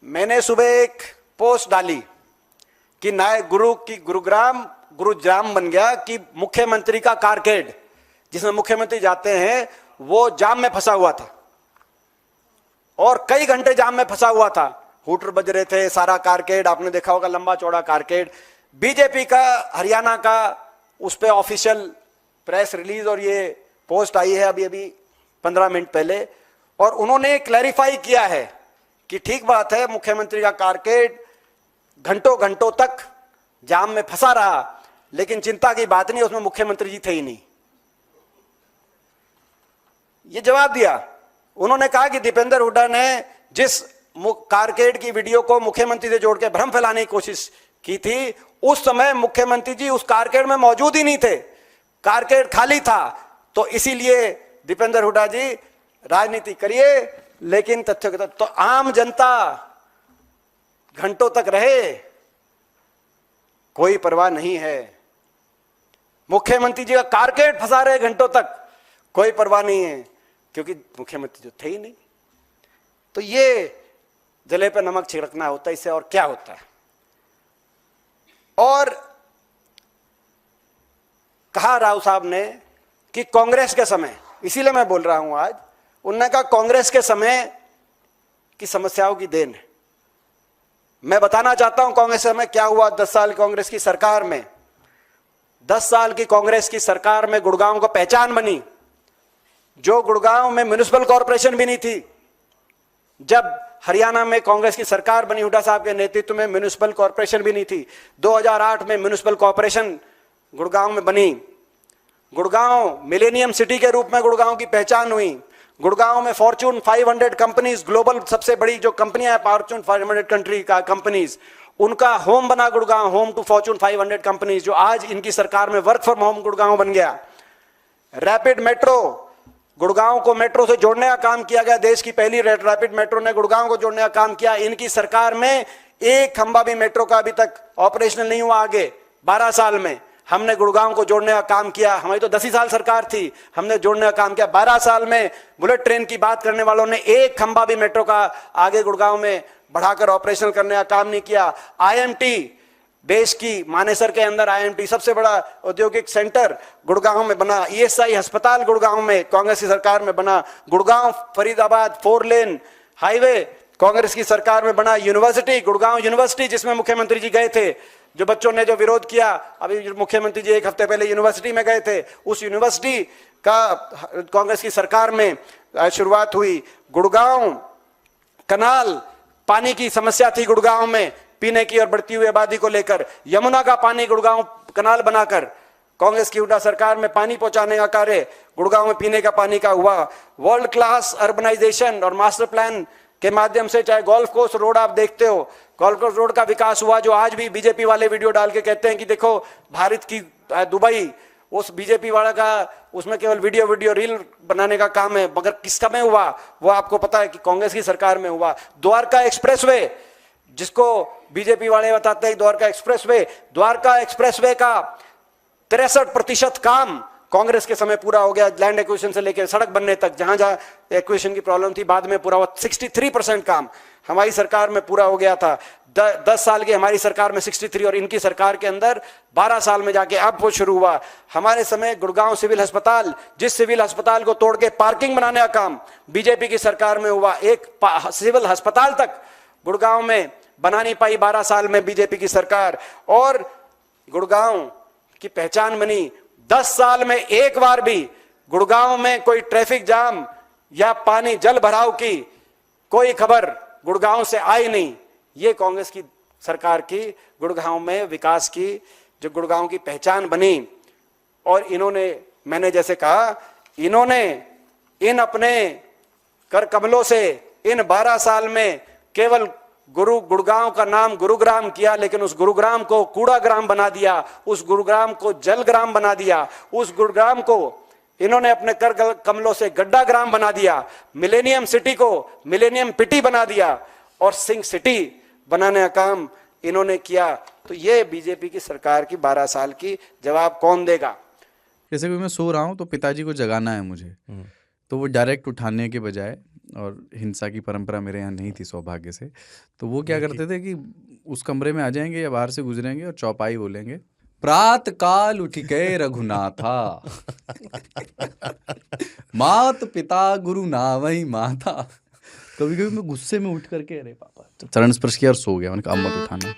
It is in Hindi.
मैंने सुबह एक पोस्ट डाली कि नायक गुरु की गुरुग्राम बन गया कि मुख्यमंत्री का कारकेड जिसमें मुख्यमंत्री जाते हैं वो जाम में फंसा हुआ था और कई घंटे जाम में फंसा हुआ था। हूटर बज रहे थे, सारा कारकेड आपने देखा होगा, लंबा चौड़ा कारकेड। बीजेपी का हरियाणा का उस पर ऑफिशियल प्रेस रिलीज और ये पोस्ट आई है अभी अभी 15 मिनट पहले, और उन्होंने क्लैरिफाई किया है कि ठीक बात है, मुख्यमंत्री का कारकेड घंटों घंटों तक जाम में फंसा रहा, लेकिन चिंता की बात नहीं, उसमें मुख्यमंत्री जी थे ही नहीं। ये जवाब दिया। उन्होंने कहा कि दीपेंद्र हुड्डा ने जिस कारकेड की वीडियो को मुख्यमंत्री से जोड़ के भ्रम फैलाने की कोशिश की थी, उस समय मुख्यमंत्री जी उस कारकेड में मौजूद ही नहीं थे, कारकेड खाली था। तो इसीलिए दीपेंद्र हुड्डा जी राजनीति करिए, लेकिन तथ्य के तथ्य तो आम जनता घंटों तक रहे, कोई परवाह नहीं है। मुख्यमंत्री जी का कारकेड फंसा रहे घंटों तक, कोई परवाह नहीं है, क्योंकि मुख्यमंत्री जो थे ही नहीं। तो ये जले पे नमक छिड़कना होता है, इससे और क्या होता है। और कहा राव साहब ने कि कांग्रेस के समय, इसीलिए मैं बोल रहा हूं आज, उन्होंने कहा कांग्रेस के समय की समस्याओं की देन है। मैं बताना चाहता हूं कांग्रेस समय क्या हुआ 10 साल कांग्रेस की सरकार में। 10 साल की कांग्रेस की सरकार में गुड़गांव को पहचान बनी, जो गुड़गांव में म्युनिसिपल कॉरपोरेशन भी नहीं थी। जब हरियाणा में कांग्रेस की सरकार बनी हुड्डा साहब के नेतृत्व में, म्युनिसिपल कॉरपोरेशन भी नहीं थी। 2008 में म्युनिसिपल कॉरपोरेशन गुड़गांव में बनी। गुड़गांव मिलेनियम सिटी के रूप में गुड़गांव की पहचान हुई। गुड़गांव में फॉर्च्यून 500 कंपनीज, ग्लोबल सबसे बड़ी जो कंपनियां हैं फॉर्च्यून 500 कंट्री का कंपनीज, उनका होम बना Gurgaon, home to Fortune 500 companies, जो आज इनकी सरकार में वर्क फ्रॉम होम गुड़गांव बन गया। रैपिड मेट्रो, गुड़गांव को मेट्रो से जोड़ने का काम किया गया, देश की पहली रैपिड मेट्रो ने गुड़गांव को जोड़ने का काम किया। इनकी सरकार में एक खंबा भी मेट्रो का अभी तक ऑपरेशनल नहीं हुआ। आगे 12 साल में हमने गुड़गांव को जोड़ने का काम किया। हमारी तो 10 ही साल सरकार थी, हमने जोड़ने का काम किया। 12 साल में बुलेट ट्रेन की बात करने वालों ने एक खंबा भी मेट्रो का आगे गुड़गांव में बढ़ाकर ऑपरेशनल करने का काम नहीं किया। IMT, देश की मानेसर के अंदर IMT सबसे बड़ा औद्योगिक सेंटर गुड़गांव में बना। ESI अस्पताल गुड़गांव में कांग्रेस की सरकार में बना। गुड़गांव फरीदाबाद 4 लेन हाईवे कांग्रेस की सरकार में बना। यूनिवर्सिटी, गुड़गांव यूनिवर्सिटी, जिसमें मुख्यमंत्री जी गए थे, जो बच्चों ने जो विरोध किया, अभी मुख्यमंत्री जी 1 हफ्ते पहले यूनिवर्सिटी में गए थे, उस यूनिवर्सिटी का कांग्रेस की सरकार में शुरुआत हुई। गुड़गांव कनाल, पानी की समस्या थी गुड़गांव में पीने की और बढ़ती हुई आबादी को लेकर, यमुना का पानी गुड़गांव कनाल बनाकर कांग्रेस की हुड्डा सरकार में पानी पहुंचाने का कार्य गुड़गांव में पीने का पानी का हुआ। वर्ल्ड क्लास अर्बनाइजेशन और मास्टर प्लान के माध्यम से, चाहे गोल्फ कोर्स रोड आप देखते हो, गोल्फ कोर्स रोड का विकास हुआ, जो आज भी बीजेपी वाले वीडियो डाल के कहते हैं कि देखो भारत की दुबई, उस बीजेपी वाला का उसमें केवल वीडियो रील बनाने का काम है, मगर किस समय हुआ वो आपको पता है कि कांग्रेस की सरकार में हुआ। द्वारका एक्सप्रेसवे, जिसको बीजेपी वाले बताते हैं द्वारका एक्सप्रेसवे का 63% काम कांग्रेस के समय पूरा हो गया। लैंड एक्विजिशन से लेकर सड़क बनने तक, जहां जहां एक्विजिशन की प्रॉब्लम थी बाद में पूरा हुआ। 63% काम हमारी सरकार में पूरा हो गया था। 10 साल की हमारी सरकार में 63, और इनकी सरकार के अंदर 12 साल में जाके अब वो शुरू हुआ। हमारे समय गुड़गांव सिविल अस्पताल, जिस सिविल अस्पताल को तोड़ के पार्किंग बनाने का काम बीजेपी की सरकार में हुआ, एक सिविल अस्पताल तक गुड़गांव में बना नहीं पाई 12 साल में बीजेपी की सरकार। और गुड़गांव की पहचान बनी। 10 साल में एक बार भी गुड़गांव में कोई ट्रैफिक जाम या पानी जल भराव की कोई खबर गुड़गांव से आई नहीं। ये कांग्रेस की सरकार की गुड़गांव में विकास की, जो गुड़गांव की पहचान बनी। और इन्होंने, मैंने जैसे कहा, इन्होंने इन अपने कर कमलों से इन 12 साल में केवल गुड़गांव का नाम गुरुग्राम किया, लेकिन उस गुरुग्राम को कूड़ा ग्राम बना दिया, उस गुरुग्राम को जल ग्राम बना दिया, उस गुरुग्राम को इन्होंने अपने कर कमलों से गड्ढा ग्राम बना दिया, मिलेनियम सिटी को मिलेनियम पिटी बना दिया, और सिंह सिटी बनाने का काम इन्होंने किया। तो ये बीजेपी की सरकार की 12 साल की जवाब कौन देगा। जैसे कि मैं सो रहा हूँ तो पिताजी को जगाना है मुझे, तो वो डायरेक्ट उठाने के बजाय और हिंसा की परंपरा मेरे यहाँ नहीं थी सौभाग्य से। तो वो क्या करते थे कि उस कमरे में आ जाएंगे या बाहर से गुजरेंगे और चौपाई बोलेंगे, प्रात काल उठ के रघुनाथा मात पिता गुरु नावई माता। कभी कभी मैं गुस्से में उठ करके अरे पापा तो चरण स्पर्श किया और सो गया। मैंने कहा अब मत उठाना।